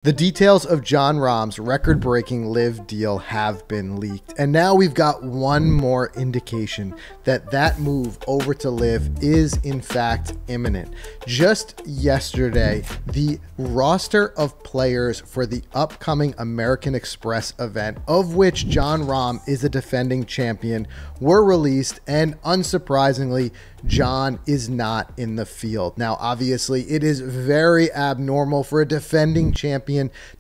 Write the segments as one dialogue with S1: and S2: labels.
S1: The details of Jon Rahm's record-breaking LIV deal have been leaked, and now we've got one more indication that that move over to LIV is in fact imminent. Just yesterday, the roster of players for the upcoming American Express event, of which Jon Rahm is a defending champion, were released, and unsurprisingly, Jon is not in the field. Now, obviously, it is very abnormal for a defending champion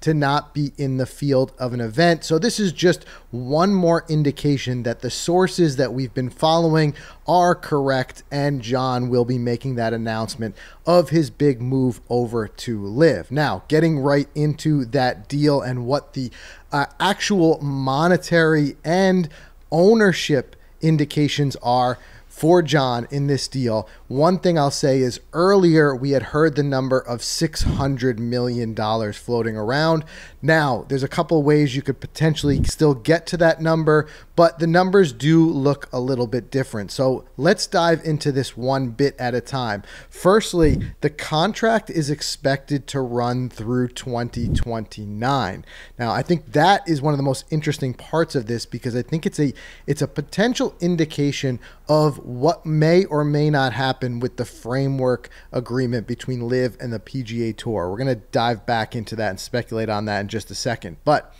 S1: to not be in the field of an event. So this is just one more indication that the sources that we've been following are correct, and Jon will be making that announcement of his big move over to LIV. Now, getting right into that deal and what the actual monetary and ownership indications are for Jon in this deal. One thing I'll say is earlier we had heard the number of $600 million floating around. Now, there's a couple ways you could potentially still get to that number, but the numbers do look a little bit different. So let's dive into this one bit at a time. Firstly, the contract is expected to run through 2029. Now, I think that is one of the most interesting parts of this, because I think it's a potential indication of what may or may not happen with the framework agreement between LIV and the PGA Tour. We're going to dive back into that and speculate on that in just a second. But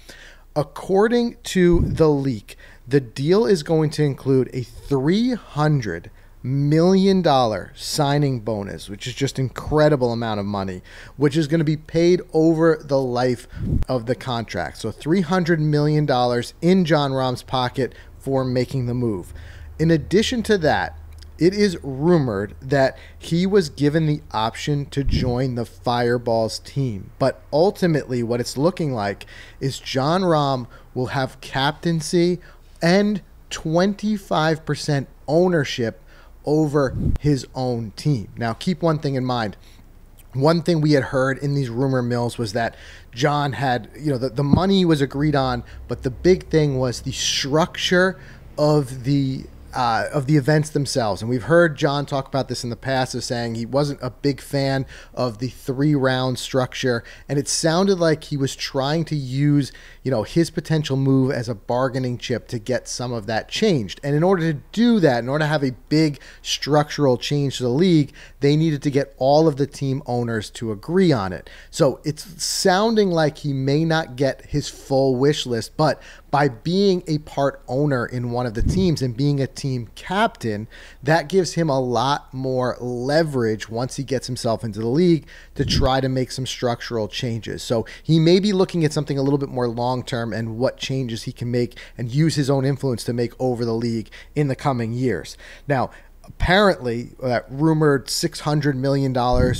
S1: according to the leak, the deal is going to include a $300 million signing bonus, which is just incredible amount of money, which is going to be paid over the life of the contract. So $300 million in Jon Rahm's pocket for making the move. In addition to that, it is rumored that he was given the option to join the Fireballs team. But ultimately, what it's looking like is Jon Rahm will have captaincy and 25% ownership over his own team. Now, keep one thing in mind. One thing we had heard in these rumor mills was that Jon had, the money was agreed on, but the big thing was the structure of the events themselves. And we've heard Jon talk about this in the past, of saying he wasn't a big fan of the 3-round structure, and it sounded like he was trying to use his potential move as a bargaining chip to get some of that changed. And in order to do that, in order to have a big structural change to the league, they needed to get all of the team owners to agree on it. So it's sounding like he may not get his full wish list, but by being a part owner in one of the teams and being a team captain, that gives him a lot more leverage once he gets himself into the league to try to make some structural changes. So he may be looking at something a little bit more long-term and what changes he can make and use his own influence to make over the league in the coming years. Now, apparently, that rumored $600 million,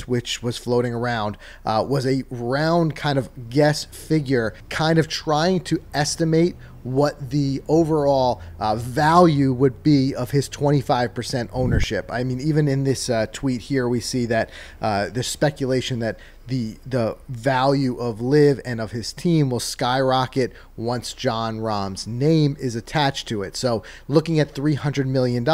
S1: which was floating around, was a round kind of guess figure, kind of trying to estimate what the overall value would be of his 25% ownership. I mean, even in this tweet here, we see that there's speculation that the value of LIV and of his team will skyrocket once Jon Rahm's name is attached to it. So looking at $300 million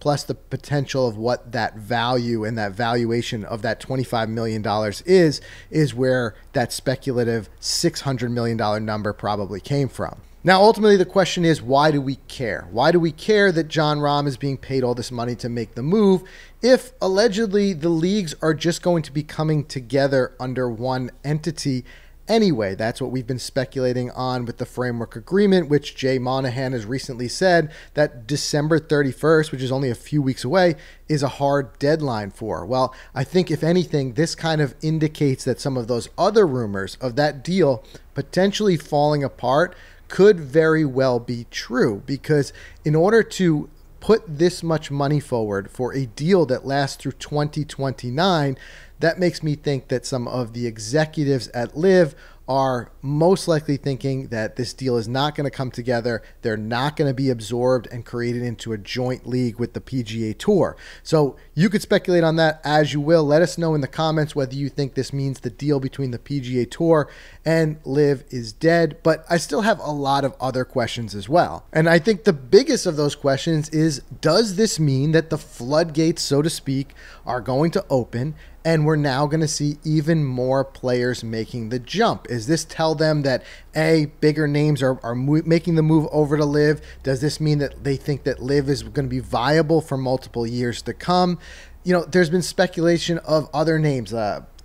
S1: plus the potential of what that value and that valuation of that $25 million is where that speculative $600 million number probably came from. Now, ultimately, the question is, why do we care? Why do we care that Jon Rahm is being paid all this money to make the move if allegedly the leagues are just going to be coming together under one entity anyway? That's what we've been speculating on with the framework agreement, which Jay Monahan has recently said that December 31st, which is only a few weeks away, is a hard deadline for. Well, I think if anything, this kind of indicates that some of those other rumors of that deal potentially falling apart could very well be true, because in order to put this much money forward for a deal that lasts through 2029, that makes me think that some of the executives at LIV are most likely thinking that this deal is not going to come together. They're not going to be absorbed and created into a joint league with the PGA Tour. So you could speculate on that as you will. Let us know in the comments whether you think this means the deal between the PGA Tour and LIV is dead. But I still have a lot of other questions as well. And I think the biggest of those questions is, does this mean that the floodgates, so to speak, are going to open and we're now going to see even more players making the jump. Is this tell them that bigger names are making the move over to LIV? Does this mean that they think that LIV is going to be viable for multiple years to come? There's been speculation of other names.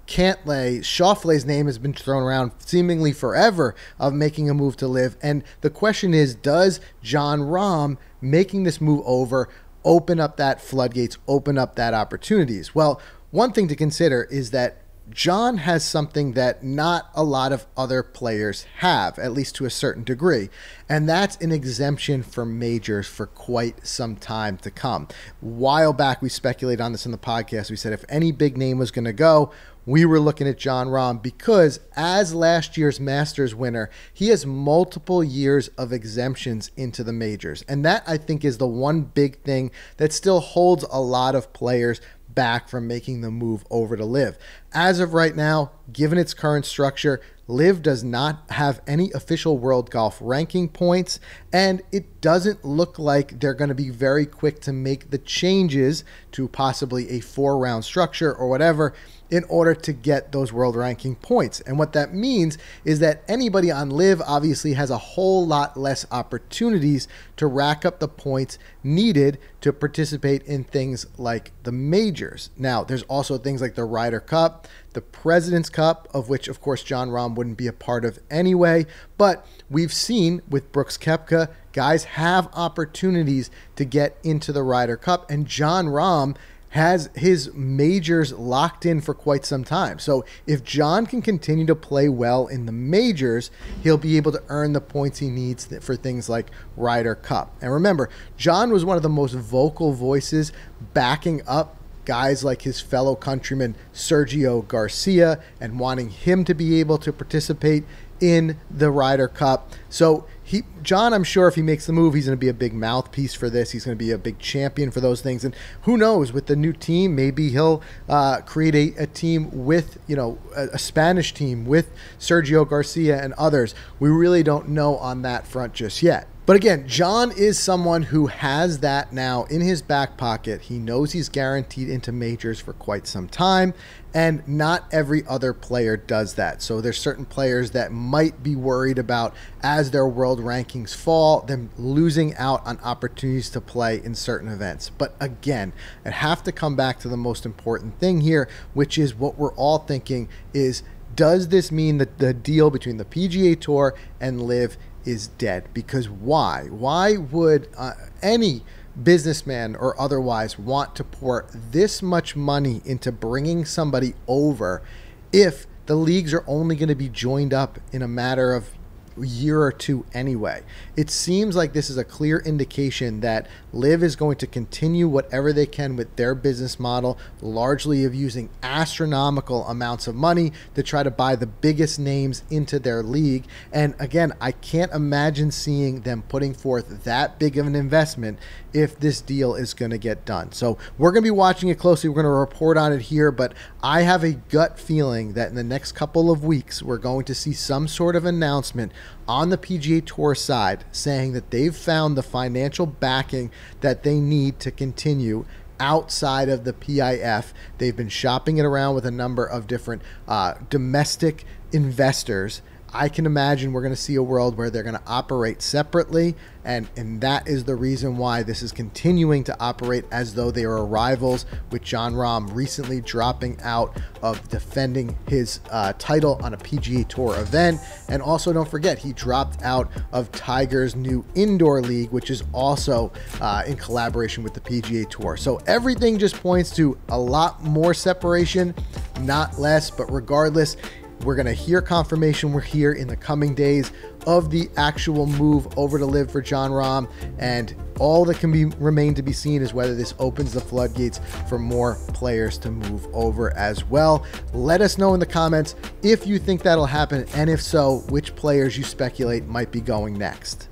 S1: Cantlay, Schauffele's name has been thrown around seemingly forever of making a move to LIV. And the question is, does Jon Rahm making this move over open up that floodgates, open up that opportunities? Well, one thing to consider is that Jon has something that not a lot of other players have, at least to a certain degree, and that's an exemption for majors for quite some time to come. A while back, we speculated on this in the podcast. We said if any big name was going to go, we were looking at Jon Rahm, because as last year's Masters winner, he has multiple years of exemptions into the majors. And that, I think, is the one big thing that still holds a lot of players back from making the move over to LIV. As of right now, given its current structure, LIV does not have any official world golf ranking points, and it doesn't look like they're going to be very quick to make the changes to possibly a 4-round structure or whatever in order to get those world ranking points. And what that means is that anybody on LIV obviously has a whole lot less opportunities to rack up the points needed to participate in things like the majors. Now, there's also things like the Ryder Cup, the President's Cup, of which, of course, Jon Rahm wouldn't be a part of anyway. But we've seen with Brooks Koepka, guys have opportunities to get into the Ryder Cup, and Jon Rahm has his majors locked in for quite some time. So if Jon can continue to play well in the majors, he'll be able to earn the points he needs for things like Ryder Cup. And remember, Jon was one of the most vocal voices backing up guys like his fellow countryman Sergio Garcia and wanting him to be able to participate in the Ryder Cup. So Jon, I'm sure if he makes the move, he's going to be a big mouthpiece for this. He's going to be a big champion for those things. And who knows, with the new team, maybe he'll create a team with, a Spanish team with Sergio Garcia and others. We really don't know on that front just yet. But again, Jon is someone who has that now in his back pocket. He knows he's guaranteed into majors for quite some time, and not every other player does that. So there's certain players that might be worried about, as their world rankings fall, them losing out on opportunities to play in certain events. But again, I have to come back to the most important thing here, which is what we're all thinking is, does this mean that the deal between the PGA Tour and LIV is dead? Because why would any businessman or otherwise want to pour this much money into bringing somebody over if the leagues are only going to be joined up in a matter of a year or two anyway? It seems like this is a clear indication that LIV is going to continue whatever they can with their business model, largely of using astronomical amounts of money to try to buy the biggest names into their league. And again, I can't imagine seeing them putting forth that big of an investment if this deal is going to get done. So we're going to be watching it closely. We're going to report on it here, but I have a gut feeling that in the next couple of weeks, we're going to see some sort of announcement on the PGA Tour side saying that they've found the financial backing that they need to continue outside of the PIF. They've been shopping it around with a number of different domestic investors. I can imagine we're going to see a world where they're going to operate separately, and that is the reason why this is continuing to operate as though they are rivals, with Jon Rahm recently dropping out of defending his title on a PGA Tour event. And also, don't forget, he dropped out of Tiger's new indoor league, which is also in collaboration with the PGA Tour. So everything just points to a lot more separation, not less. But regardless, we're going to hear confirmation. We're here in the coming days of the actual move over to LIV for Jon Rahm, and all that can remain to be seen is whether this opens the floodgates for more players to move over as well. Let us know in the comments if you think that'll happen, and if so, which players you speculate might be going next.